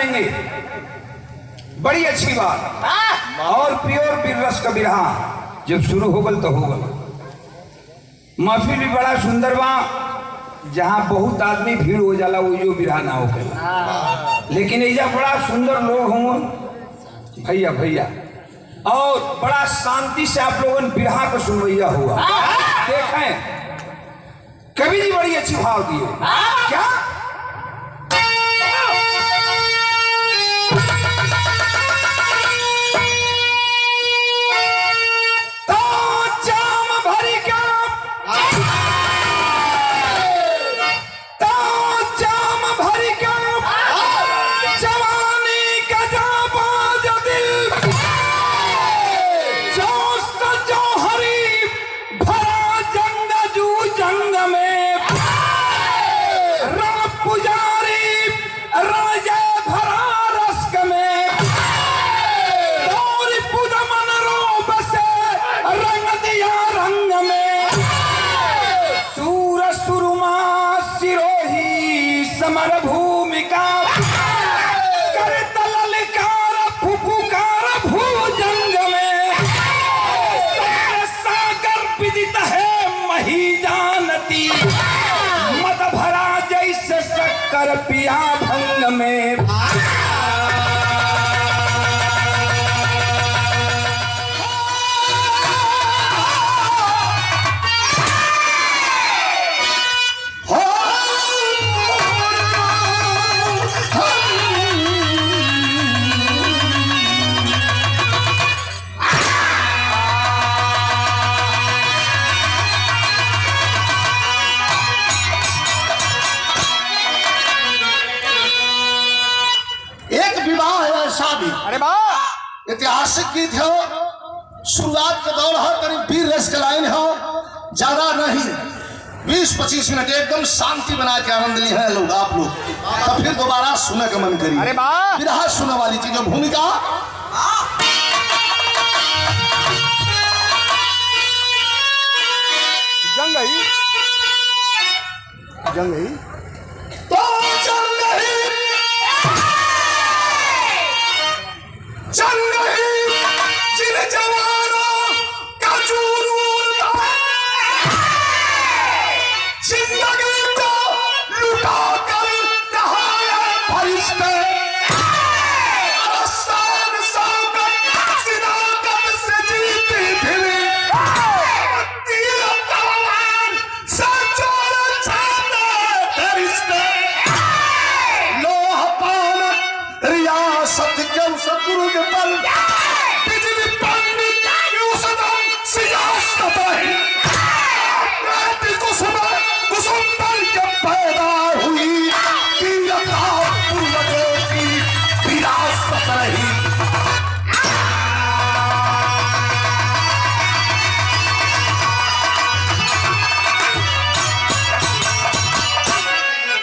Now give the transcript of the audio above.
देंगे। बड़ी अच्छी बात। और प्योर बिररस का बिरहा जब शुरू हो गल तो हो गल। महफिल भी बड़ा सुंदर बा, जहाँ बहुत आदमी भीड़ हो जाला वो जो बिरहा ना हो गए, लेकिन ऐसा बड़ा सुंदर लोग हों भैया भैया, और बड़ा शांति से आप लोगों ने बिरहा को सुनवैया हुआ। देखें कवि जी बड़ी अच्छी भाव दिए। क्या कर पिया भंग में। अरे वाह, ऐतिहासिक गीत हो, शुरुआत का दौर है, करीब 20 रस का लाइन हो, ज्यादा नहीं, 20-25 मिनट एकदम शांति बना के आनंद ली है लोग आप लोग। तो फिर दोबारा सुनने का मन करिए। अरे वाह, बिरहा सुनने वाली चीज भूमिका जंग गई